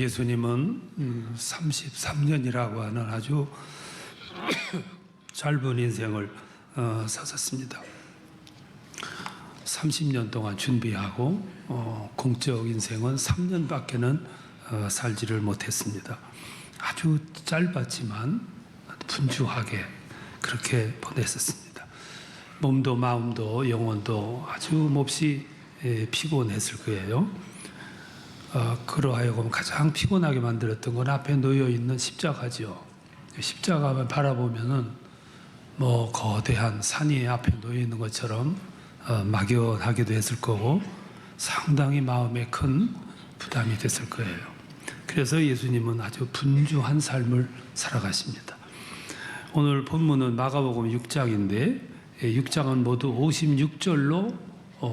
예수님은 33년이라고 하는 아주 짧은 인생을 사셨습니다. 30년 동안 준비하고 공적 인생은 3년밖에는 살지를 못했습니다. 아주 짧았지만 분주하게 그렇게 보냈었습니다. 몸도 마음도 영혼도 아주 몹시 피곤했을 거예요. 그러하여금 가장 피곤하게 만들었던 건 앞에 놓여 있는 십자가죠. 십자가만 바라보면은 거대한 산이 앞에 놓여 있는 것처럼 막연하기도 했을 거고 상당히 마음에 큰 부담이 됐을 거예요. 그래서 예수님은 아주 분주한 삶을 살아가십니다. 오늘 본문은 마가복음 6장인데 6장은 모두 56절로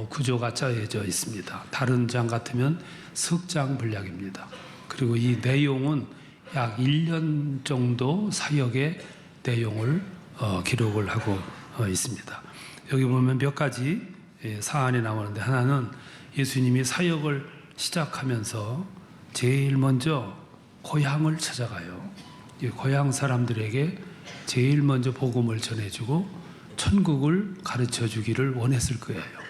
구조가 짜여져 있습니다. 다른 장 같으면 석장 분량입니다. 그리고 이 내용은 약 1년 정도 사역의 내용을 기록을 하고 있습니다. 여기 보면 몇 가지 사안이 나오는데, 하나는 예수님이 사역을 시작하면서 제일 먼저 고향을 찾아가요. 이 고향 사람들에게 제일 먼저 복음을 전해주고 천국을 가르쳐 주기를 원했을 거예요.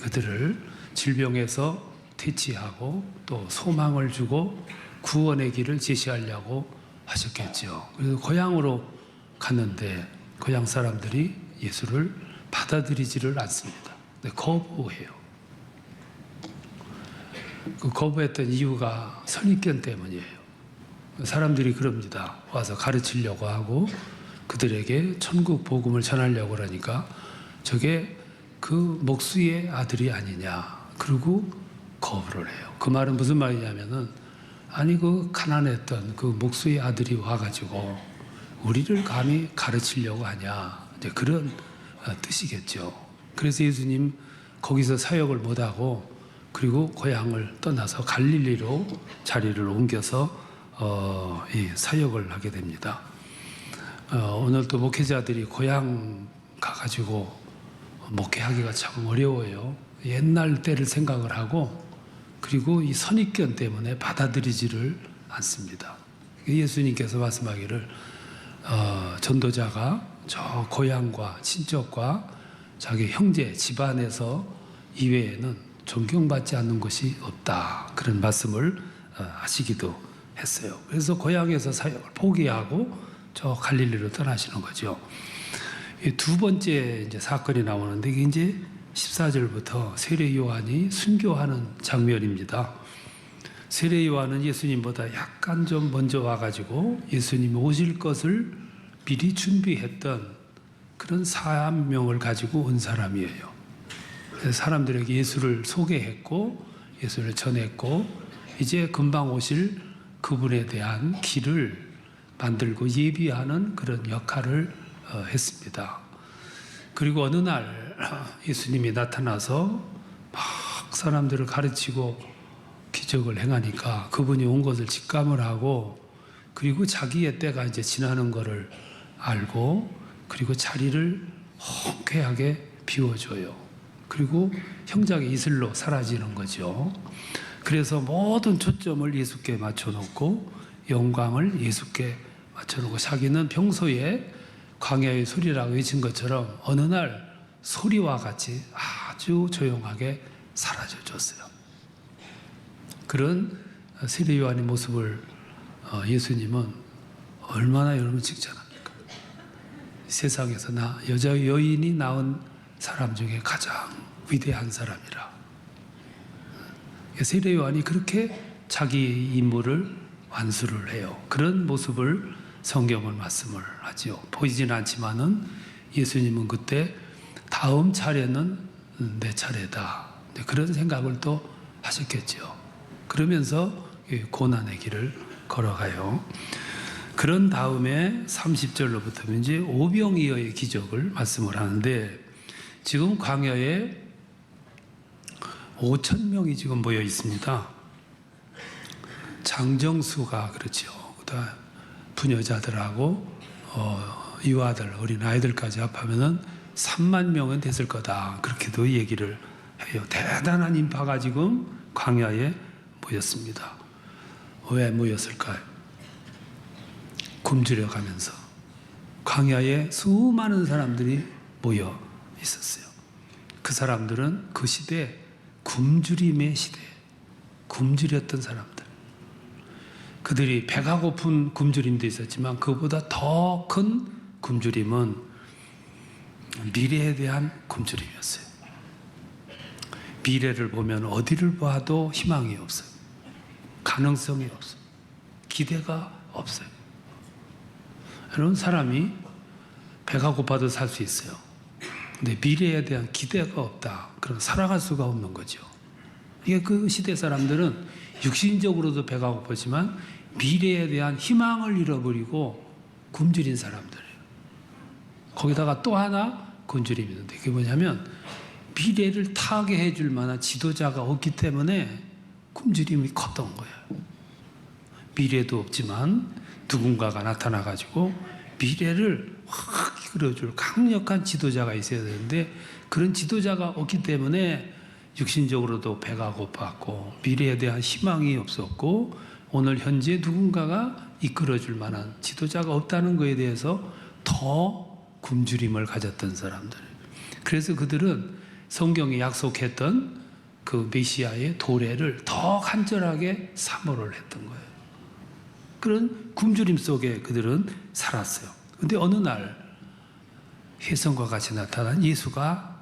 그들을 질병에서 퇴치하고 또 소망을 주고 구원의 길을 제시하려고 하셨겠죠. 그래서 고향으로 갔는데 고향 사람들이 예수를 받아들이지를 않습니다. 거부해요. 그 거부했던 이유가 선입견 때문이에요. 사람들이 그럽니다. 와서 가르치려고 하고 그들에게 천국 복음을 전하려고 그러니까 저게 그 목수의 아들이 아니냐. 그리고 거부를 해요. 그 말은 무슨 말이냐면은, 아니 그 가난했던 그 목수의 아들이 와가지고 우리를 감히 가르치려고 하냐. 이제 그런 뜻이겠죠. 그래서 예수님 거기서 사역을 못하고 그리고 고향을 떠나서 갈릴리로 자리를 옮겨서 이 사역을 하게 됩니다. 오늘 또 목회자들이 고향 가가지고 목회하기가 참 어려워요. 옛날 때를 생각을 하고 그리고 이 선입견 때문에 받아들이지를 않습니다. 예수님께서 말씀하기를 전도자가 저 고향과 친척과 자기 형제 집안에서 이외에는 존경받지 않는 것이 없다. 그런 말씀을 하시기도 했어요. 그래서 고향에서 사역을 포기하고 저 갈릴리로 떠나시는 거죠. 두 번째 이제 사건이 나오는데 이게 이제 14절부터 세례 요한이 순교하는 장면입니다. 세례 요한은 예수님보다 약간 좀 먼저 와가지고 예수님이 오실 것을 미리 준비했던 그런 사명을 가지고 온 사람이에요. 그래서 사람들에게 예수를 소개했고 예수를 전했고 이제 금방 오실 그분에 대한 길을 만들고 예비하는 그런 역할을 했습니다. 그리고 어느 날 예수님이 나타나서 막 사람들을 가르치고 기적을 행하니까 그분이 온 것을 직감을 하고 그리고 자기의 때가 이제 지나는 것을 알고 그리고 자리를 흔쾌하게 비워줘요. 그리고 형장의 이슬로 사라지는 거죠. 그래서 모든 초점을 예수께 맞춰놓고 영광을 예수께 맞춰놓고 자기는 평소에 광야의 소리라고 외친 것처럼 어느 날 소리와 같이 아주 조용하게 사라져줬어요. 그런 세례 요한의 모습을 예수님은 얼마나 여러분 칭찬합니까? 세상에서 여자 여인이 낳은 사람 중에 가장 위대한 사람이라. 세례 요한이 그렇게 자기 임무를 완수를 해요. 그런 모습을 성경은 말씀을 하지요. 보이지는 않지만은 예수님은 그때 다음 차례는 내 차례다. 그런 생각을 또 하셨겠죠. 그러면서 고난의 길을 걸어가요. 그런 다음에 30절로부터 이제 오병이어의 기적을 말씀을 하는데 지금 광야에 5,000명이 지금 모여 있습니다. 장정수가 그렇죠. 그다음 부녀자들하고 유아들, 어린 아이들까지 합하면은 3만 명은 됐을 거다. 그렇게도 얘기를 해요. 대단한 인파가 지금 광야에 모였습니다. 왜 모였을까요? 굶주려 가면서 광야에 수많은 사람들이 모여 있었어요. 그 사람들은 그 시대 굶주림의 시대, 굶주렸던 사람들. 그들이 배가 고픈 굶주림도 있었지만 그보다 더 큰 굶주림은 미래에 대한 굶주림이었어요. 미래를 보면 어디를 봐도 희망이 없어요. 가능성이 없어요. 기대가 없어요. 여러분, 사람이 배가 고파도 살 수 있어요. 근데 미래에 대한 기대가 없다. 그럼 살아갈 수가 없는 거죠. 이게 그 시대 사람들은 육신적으로도 배가 고팠지만 미래에 대한 희망을 잃어버리고 굶주린 사람들이에요. 거기다가 또 하나 굶주림이 있는데 그게 뭐냐면 미래를 타개해 줄 만한 지도자가 없기 때문에 굶주림이 컸던 거예요. 미래도 없지만 누군가가 나타나가지고 미래를 확 이끌어줄 강력한 지도자가 있어야 되는데 그런 지도자가 없기 때문에 육신적으로도 배가 고팠고 미래에 대한 희망이 없었고 오늘 현재 누군가가 이끌어줄 만한 지도자가 없다는 것에 대해서 더 굶주림을 가졌던 사람들. 그래서 그들은 성경이 약속했던 그 메시아의 도래를 더 간절하게 사모를 했던 거예요. 그런 굶주림 속에 그들은 살았어요. 근데 어느 날 혜성과 같이 나타난 예수가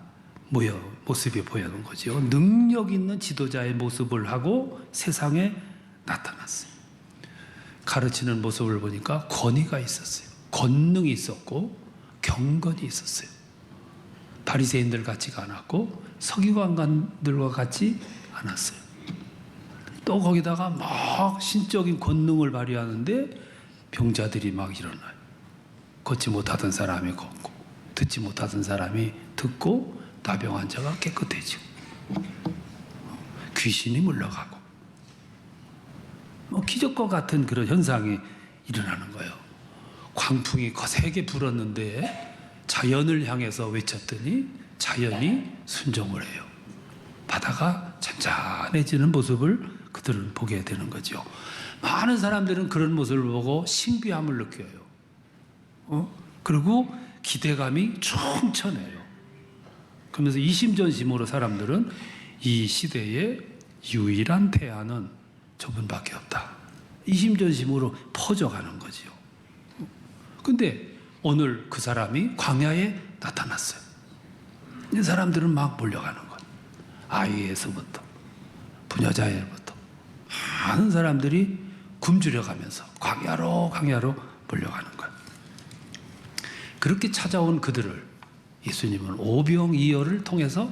모습이 보이는 거죠. 능력 있는 지도자의 모습을 하고 세상에 나타났어요. 가르치는 모습을 보니까 권위가 있었어요. 권능이 있었고 경건이 있었어요. 바리새인들 같지가 않았고 서기관들과 같지 않았어요. 또 거기다가 막 신적인 권능을 발휘하는데 병자들이 막 일어나요. 걷지 못하던 사람이 걷고 듣지 못하던 사람이 듣고 나병 환자가 깨끗해지고 귀신이 물러가고 기적과 같은 그런 현상이 일어나는 거예요. 광풍이 거세게 불었는데 자연을 향해서 외쳤더니 자연이 순종을 해요. 바다가 잔잔해지는 모습을 그들은 보게 되는 거죠. 많은 사람들은 그런 모습을 보고 신비함을 느껴요. 그리고 기대감이 충천해요. 그러면서 이심전심으로 사람들은 이 시대의 유일한 태안은 저분밖에 없다. 이심전심으로 퍼져가는 거지요. 근데 오늘 그 사람이 광야에 나타났어요. 이 사람들은 막 몰려가는 거예요. 아이에서부터 부녀자에부터 많은 사람들이 굶주려 가면서 광야로 몰려가는 거예요. 그렇게 찾아온 그들을 예수님은 오병이어를 통해서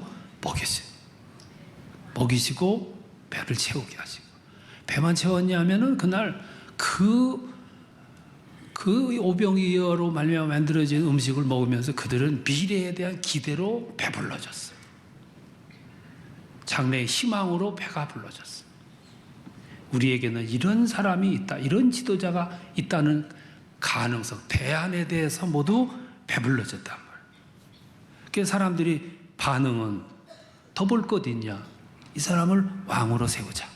먹이시고 배를 채우게 하시고 배만 채웠냐 하면은 그날 그 오병이어로 말미암아 만들어진 음식을 먹으면서 그들은 미래에 대한 기대로 배불러졌어요. 장래의 희망으로 배가 불러졌어요. 우리에게는 이런 사람이 있다, 이런 지도자가 있다는 가능성, 대안에 대해서 모두 배불러졌단 말이에요. 그래서 사람들이 반응은 더 볼 것 있냐? 이 사람을 왕으로 세우자.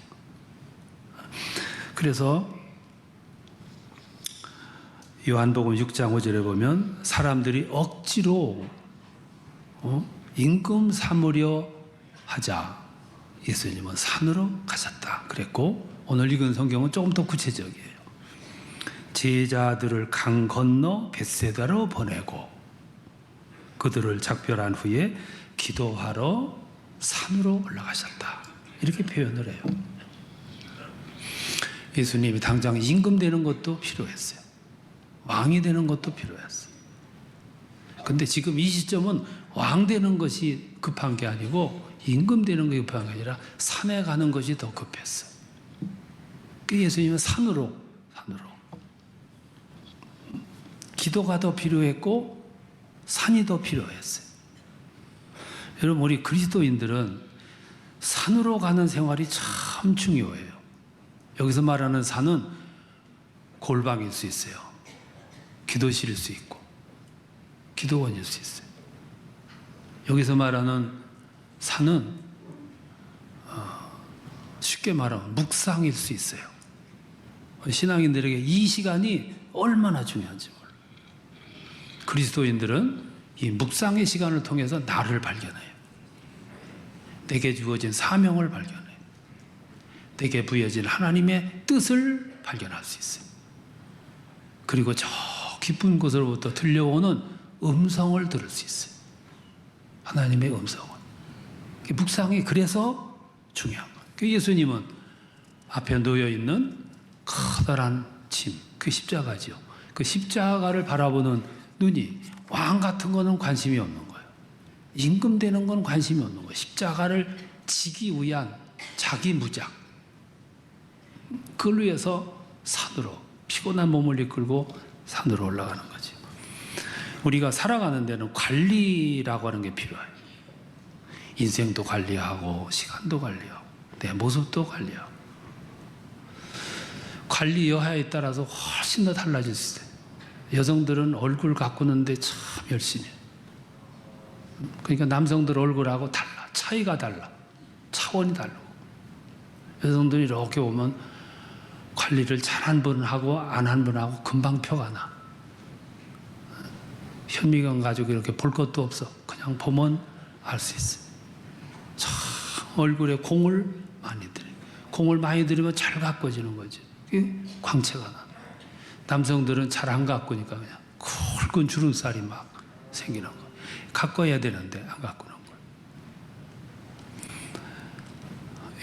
그래서 요한복음 6장 5절에 보면 사람들이 억지로 임금 삼으려 하자 예수님은 산으로 가셨다 그랬고 오늘 읽은 성경은 조금 더 구체적이에요. 제자들을 강 건너 벳세다로 보내고 그들을 작별한 후에 기도하러 산으로 올라가셨다 이렇게 표현을 해요. 예수님이 당장 임금 되는 것도 필요했어요. 왕이 되는 것도 필요했어요. 근데 지금 이 시점은 왕 되는 것이 급한 게 아니고 임금 되는 것이 급한 게 아니라 산에 가는 것이 더 급했어요. 예수님은 산으로 기도가 더 필요했고 산이 더 필요했어요. 여러분 우리 그리스도인들은 산으로 가는 생활이 참 중요해요. 여기서 말하는 산은 골방일 수 있어요. 기도실일 수 있고 기도원일 수 있어요. 여기서 말하는 산은 쉽게 말하면 묵상일 수 있어요. 신앙인들에게 이 시간이 얼마나 중요한지 몰라요. 그리스도인들은 이 묵상의 시간을 통해서 나를 발견해요. 내게 주어진 사명을 발견해요. 내게 부여진 하나님의 뜻을 발견할 수 있어요. 그리고 저 깊은 곳으로부터 들려오는 음성을 들을 수 있어요. 하나님의 음성을. 묵상이 그래서 중요한 거예요. 예수님은 앞에 놓여 있는 커다란 짐, 그 십자가죠. 그 십자가를 바라보는 눈이 왕 같은 거는 관심이 없는 거예요. 임금되는 건 관심이 없는 거예요. 십자가를 지기 위한 자기 무작. 그걸 위해서 산으로 피곤한 몸을 이끌고 산으로 올라가는 거죠. 우리가 살아가는 데는 관리라고 하는 게 필요해요. 인생도 관리하고 시간도 관리하고 내 모습도 관리하고 관리 여하에 따라서 훨씬 더 달라질 수 있어요. 여성들은 얼굴 가꾸는데 참 열심히 해요. 그러니까 남성들 얼굴하고 달라. 차이가 달라. 차원이 다르고. 여성들이 이렇게 보면 관리를 잘한 분하고 안 한 분하고 금방 표가 나. 현미경 가지고 이렇게 볼 것도 없어. 그냥 보면 알 수 있어요. 참 얼굴에 공을 많이 들여요. 공을 많이 들이면 잘 가꿔지는 거죠. 그게 광채가 나. 남성들은 잘 안 가꾸니까 그냥 굵은 주름살이 막 생기는 거. 가꿔야 되는데 안 가꾸는 거예요.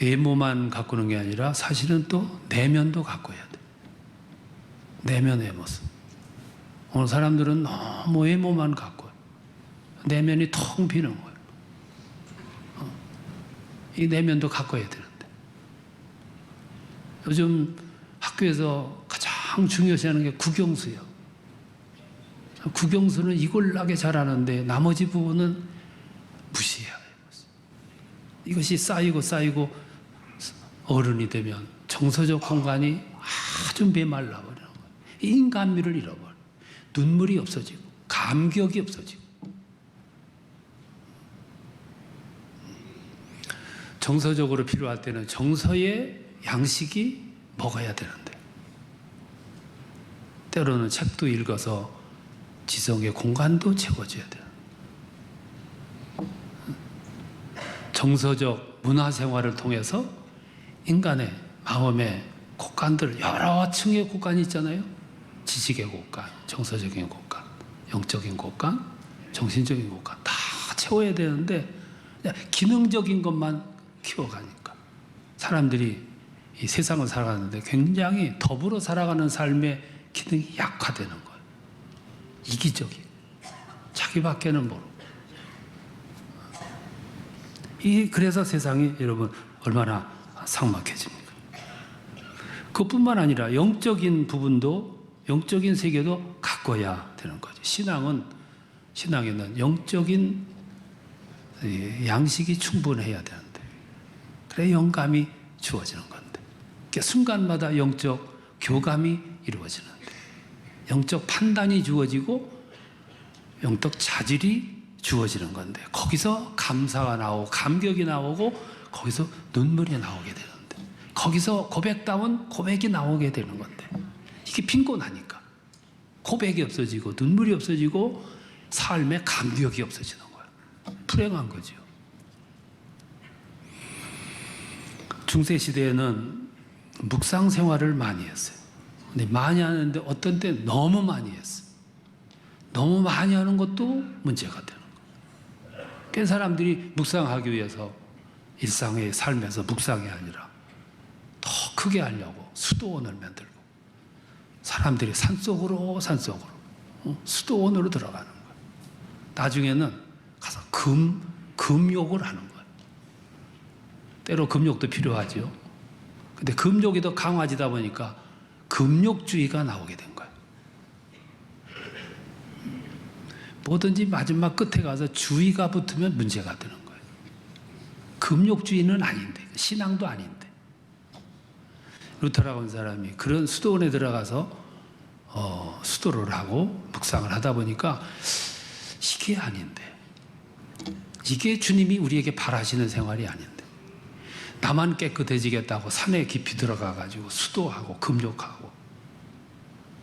외모만 가꾸는 게 아니라 사실은 또 내면도 가꿔야 돼. 내면의 모습. 오늘 사람들은 너무 외모만 가꿔요. 내면이 텅 비는 거예요. 이 내면도 가꿔야 되는데. 요즘 학교에서 가장 중요시하는 게 국영수예요. 국영수는 이골나게 잘하는데 나머지 부분은 무시해야 해요. 이것이 쌓이고 어른이 되면 정서적 공간이 아주 메말라버리는 거예요. 인간미를 잃어버려요. 눈물이 없어지고 감격이 없어지고 정서적으로 필요할 때는 정서의 양식이 먹어야 되는데 때로는 책도 읽어서 지성의 공간도 채워줘야 돼요. 정서적 문화생활을 통해서 인간의 마음의 곳간들, 여러 층의 곳간이 있잖아요. 지식의 곳간, 정서적인 곳간, 영적인 곳간, 정신적인 곳간 다 채워야 되는데 그냥 기능적인 것만 키워가니까 사람들이 이 세상을 살아가는데 굉장히 더불어 살아가는 삶의 기능이 약화되는 거예요. 이기적이고 자기밖에는 모르고. 그래서 세상이 여러분 얼마나 삭막해집니까? 그뿐만 아니라 영적인 부분도 영적인 세계도 가꿔야 되는 거죠. 신앙에는 영적인 양식이 충분해야 되는데 그래 영감이 주어지는 건데 그러니까 순간마다 영적 교감이 이루어지는데 영적 판단이 주어지고 영적 자질이 주어지는 건데 거기서 감사가 나오고 감격이 나오고 거기서 눈물이 나오게 되는데 거기서 고백다운 고백이 나오게 되는 건데 이게 빈곤하니까 고백이 없어지고 눈물이 없어지고 삶의 감격이 없어지는 거예요. 불행한 거죠. 중세시대에는 묵상 생활을 많이 했어요. 근데 많이 하는데 어떤 때 너무 많이 했어요. 너무 많이 하는 것도 문제가 되는 거예요. 그 사람들이 묵상하기 위해서 일상의 삶에서 묵상이 아니라 더 크게 하려고 수도원을 만들고 사람들이 산속으로 수도원으로 들어가는 거예요. 나중에는 가서 금욕을 하는 거예요. 때로 금욕도 필요하죠. 근데 금욕이 더 강화지다 보니까 금욕주의가 나오게 된 거예요. 뭐든지 마지막 끝에 가서 주의가 붙으면 문제가 되는 거예요. 금욕주의는 아닌데, 신앙도 아닌데. 루터라고 하는 사람이 그런 수도원에 들어가서 수도를 하고 묵상을 하다 보니까 이게 아닌데, 이게 주님이 우리에게 바라시는 생활이 아닌데, 나만 깨끗해지겠다고 산에 깊이 들어가가지고 수도하고 금욕하고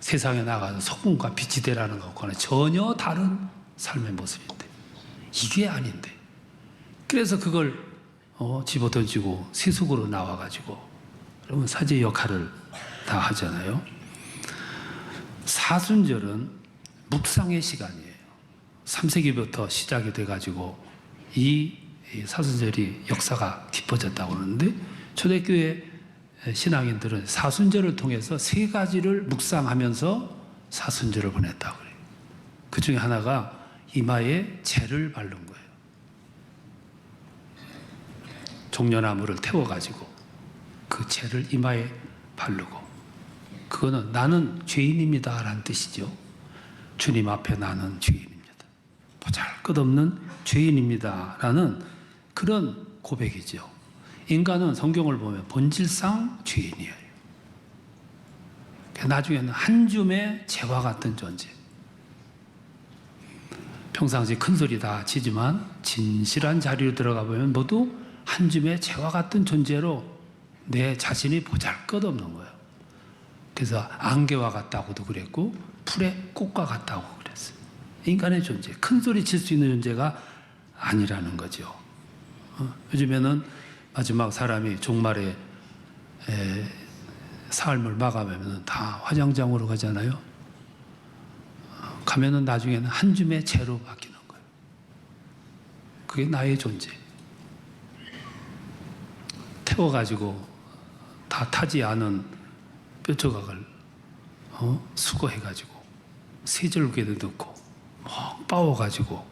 세상에 나가서 소금과 빛이 되라는 것과는 전혀 다른 삶의 모습인데 이게 아닌데 그래서 그걸 집어던지고 세속으로 나와가지고 여러분 사제 역할을 다 하잖아요. 사순절은 묵상의 시간이에요. 3세기부터 시작이 돼가지고 이 사순절이 역사가 깊어졌다고 그러는데 초대교회 신앙인들은 사순절을 통해서 세 가지를 묵상하면서 사순절을 보냈다고 그래요. 그 중에 하나가 이마에 재를 바른 거예요. 종려나무를 태워가지고 그 재를 이마에 바르고 그거는 나는 죄인입니다 라는 뜻이죠. 주님 앞에 나는 죄인입니다. 보잘것없는 죄인입니다 라는 그런 고백이죠. 인간은 성경을 보면 본질상 죄인이에요. 나중에는 한 줌의 재와 같은 존재. 평상시 큰 소리 다 치지만 진실한 자리로 들어가 보면 모두 한 줌의 재와 같은 존재로 내 자신이 보잘것없는 거예요. 그래서 안개와 같다고도 그랬고 풀의 꽃과 같다고 그랬어요. 인간의 존재, 큰 소리 칠 수 있는 존재가 아니라는 거죠. 요즘에는 마지막 사람이 종말에 삶을 마감하면 다 화장장으로 가잖아요. 가면은 나중에는 한 줌의 재로 바뀌는 거예요. 그게 나의 존재. 태워가지고 다 타지 않은 뼈조각을 수거해가지고 세절기에도 넣고 막 빻아가지고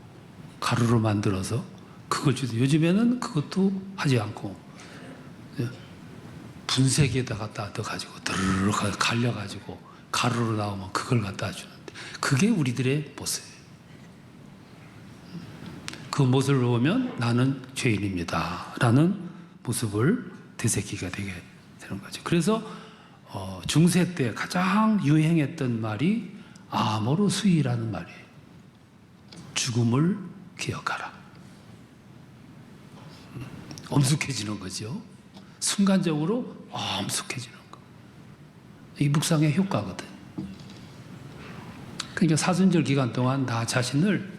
가루로 만들어서 그걸 주세요. 요즘에는 그것도 하지 않고 분쇄기에다 갖다 넣어가지고 드르르 갈려가지고 가루로 나오면 그걸 갖다 주는데 그게 우리들의 모습이에요. 그 모습을 보면 나는 죄인입니다 라는 모습을 되새기게 되게 되는 거죠. 그래서 중세 때 가장 유행했던 말이 아모르수이라는 말이에요. 죽음을 기억하라. 엄숙해지는 거죠. 순간적으로 엄숙해지는 거. 이 묵상의 효과거든. 그러니까 사순절 기간 동안 나 자신을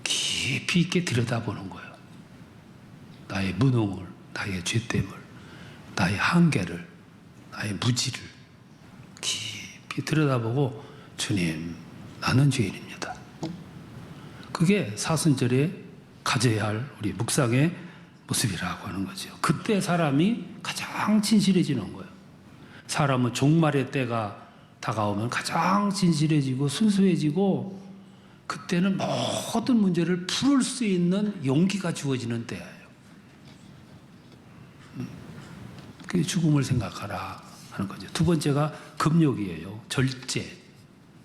깊이 있게 들여다보는 거예요. 나의 무능을, 나의 죄됨을, 나의 한계를, 나의 무지를 깊이 들여다보고 주님, 나는 죄인입니다. 그게 사순절에 가져야 할 우리 묵상의 모습이라고 하는 거죠. 그때 사람이 가장 진실해지는 거예요. 사람은 종말의 때가 다가오면 가장 진실해지고 순수해지고 그때는 모든 문제를 풀을 수 있는 용기가 주어지는 때예요. 그게 죽음을 생각하라 하는 거죠. 두 번째가 금욕이에요. 절제.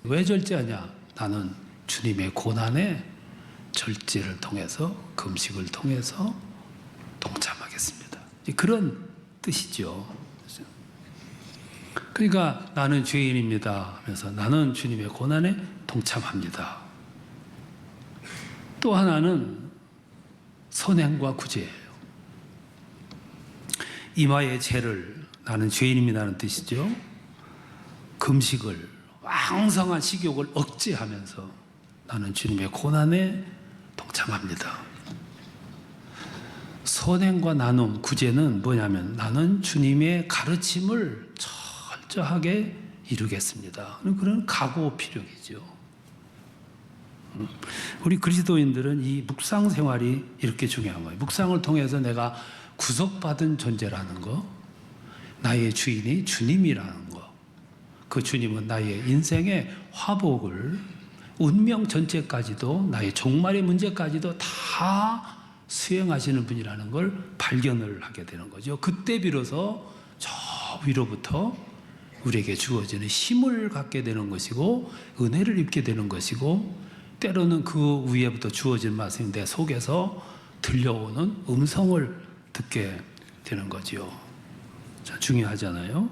왜 절제하냐? 나는 주님의 고난에 절제를 통해서 금식을 통해서 동참하겠습니다. 그런 뜻이죠. 그러니까 나는 죄인입니다 하면서 나는 주님의 고난에 동참합니다. 또 하나는 선행과 구제예요. 이마의 죄를 나는 죄인입니다는 뜻이죠. 금식을 왕성한 식욕을 억제하면서 나는 주님의 고난에 동참합니다. 선행과 나눔, 구제는 뭐냐면 나는 주님의 가르침을 철저하게 이루겠습니다. 그런 각오 필요이죠. 우리 그리스도인들은 이 묵상 생활이 이렇게 중요한 거예요. 묵상을 통해서 내가 구속받은 존재라는 거, 나의 주인이 주님이라는 거, 그 주님은 나의 인생의 화복을 운명 전체까지도 나의 종말의 문제까지도 다 수행하시는 분이라는 걸 발견을 하게 되는 거죠. 그때 비로소 저 위로부터 우리에게 주어지는 힘을 갖게 되는 것이고 은혜를 입게 되는 것이고 때로는 그 위에부터 주어진 말씀이 내 속에서 들려오는 음성을 듣게 되는 거죠. 중요하잖아요.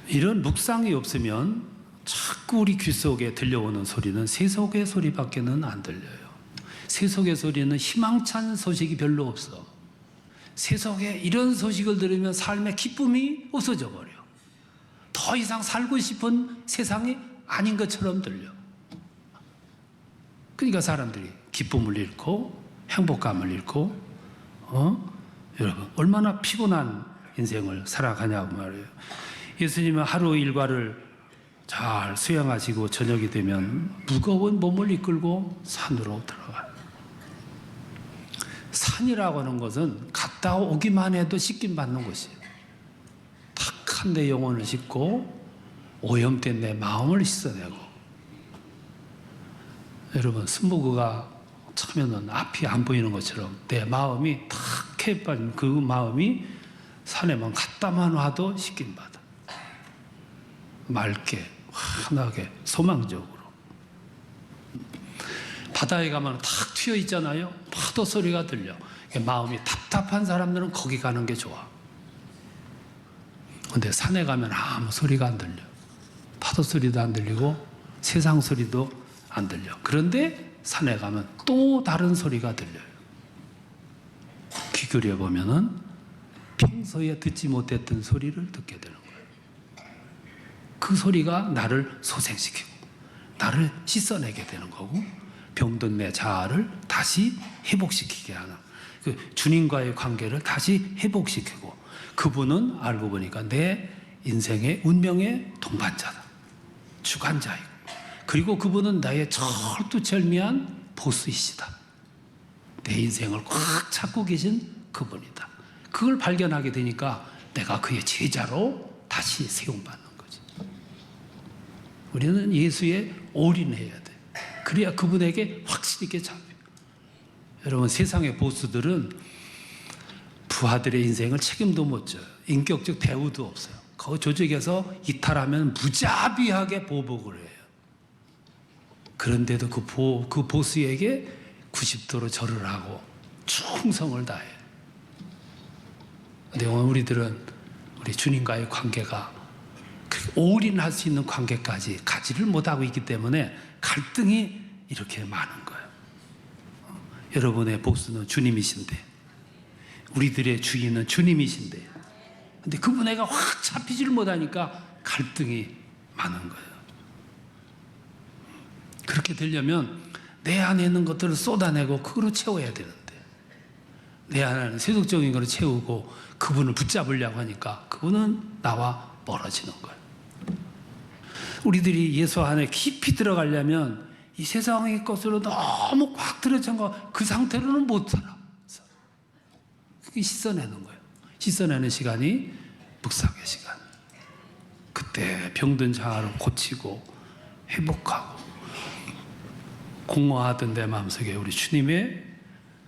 이런 묵상이 없으면 자꾸 우리 귀 속에 들려오는 소리는 세속의 소리밖에는 안 들려요. 세속의 소리는 희망찬 소식이 별로 없어. 세상에 이런 소식을 들으면 삶의 기쁨이 없어져 버려. 더 이상 살고 싶은 세상이 아닌 것처럼 들려. 그러니까 사람들이 기쁨을 잃고 행복감을 잃고 여러분 얼마나 피곤한 인생을 살아가냐고 말이에요. 예수님은 하루 일과를 잘 수행하시고 저녁이 되면 무거운 몸을 이끌고 산으로 들어가요. 산이라고 하는 것은 갔다 오기만 해도 씻김 받는 곳이에요. 탁한 내 영혼을 씻고 오염된 내 마음을 씻어내고. 여러분 스모그가 차면은 앞이 안 보이는 것처럼 내 마음이 탁해 빠진 그 마음이 산에만 갔다만 와도 씻김 받아. 맑게 환하게 소망적으로. 바다에 가면 탁 튀어 있잖아요. 파도 소리가 들려. 마음이 답답한 사람들은 거기 가는 게 좋아. 근데 산에 가면 아무 소리가 안 들려. 파도 소리도 안 들리고 세상 소리도 안 들려. 그런데 산에 가면 또 다른 소리가 들려요. 귀 기울여 보면은 평소에 듣지 못했던 소리를 듣게 되는 거예요. 그 소리가 나를 소생시키고 나를 씻어내게 되는 거고 병든 내 자아를 다시 회복시키게 하는 그 주님과의 관계를 다시 회복시키고 그분은 알고 보니까 내 인생의 운명의 동반자다. 주관자이고 그리고 그분은 나의 철두철미한 보스이시다. 내 인생을 꽉 잡고 계신 그분이다. 그걸 발견하게 되니까 내가 그의 제자로 다시 세움받는 거지. 우리는 예수에 올인해야 돼. 그래야 그분에게 확실히 있게 잡혀. 여러분 세상의 보스들은 부하들의 인생을 책임도 못 져요. 인격적 대우도 없어요. 그 조직에서 이탈하면 무자비하게 보복을 해요. 그런데도 그 보스에게 90도로 절을 하고 충성을 다해요. 근데 우리들은 우리 주님과의 관계가 올인할 수 있는 관계까지 가지를 못하고 있기 때문에 갈등이 이렇게 많은 거예요. 여러분의 보스는 주님이신데 우리들의 주인은 주님이신데 근데 그분에게 확 잡히지를 못하니까 갈등이 많은 거예요. 그렇게 되려면 내 안에 있는 것들을 쏟아내고 그거로 채워야 되는데 내 안에는 세속적인 것을 채우고 그분을 붙잡으려고 하니까 그분은 나와 멀어지는 거예요. 우리들이 예수 안에 깊이 들어가려면 이 세상의 것으로 너무 꽉 들어찬 거 그 상태로는 못 살아. 그게 씻어내는 거예요. 씻어내는 시간이 묵상의 시간. 그때 병든 자아를 고치고 회복하고 공허하던 내 마음속에 우리 주님의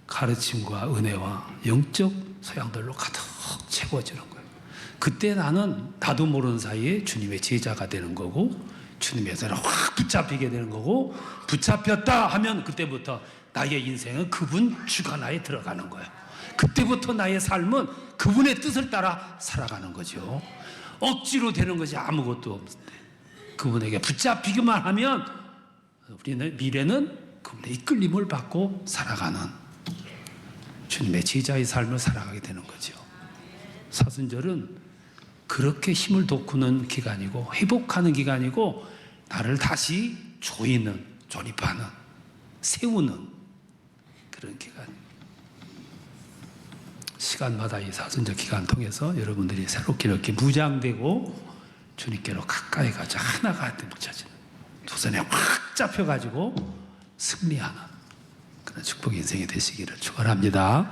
가르침과 은혜와 영적 소양들로 가득 채워지는 거예요. 그때 나도 모르는 사이에 주님의 제자가 되는 거고 주님의 손에 확 붙잡히게 되는 거고 붙잡혔다 하면 그때부터 나의 인생은 그분 주관하에 들어가는 거예요. 그때부터 나의 삶은 그분의 뜻을 따라 살아가는 거죠. 억지로 되는 것이 아무것도 없는데 그분에게 붙잡히기만 하면 우리는 미래는 그분의 이끌림을 받고 살아가는 주님의 제자의 삶을 살아가게 되는 거죠. 사순절은 그렇게 힘을 돋구는 기간이고 회복하는 기간이고 나를 다시 조립하는 세우는 그런 기간입니다. 시간마다 이 사순절 기간 통해서 여러분들이 새롭게 이렇게 무장되고 주님께로 가까이 가자 하나가 뭉쳐지는 두 손에 확 잡혀가지고 승리하는 그런 축복의 인생이 되시기를 축원합니다.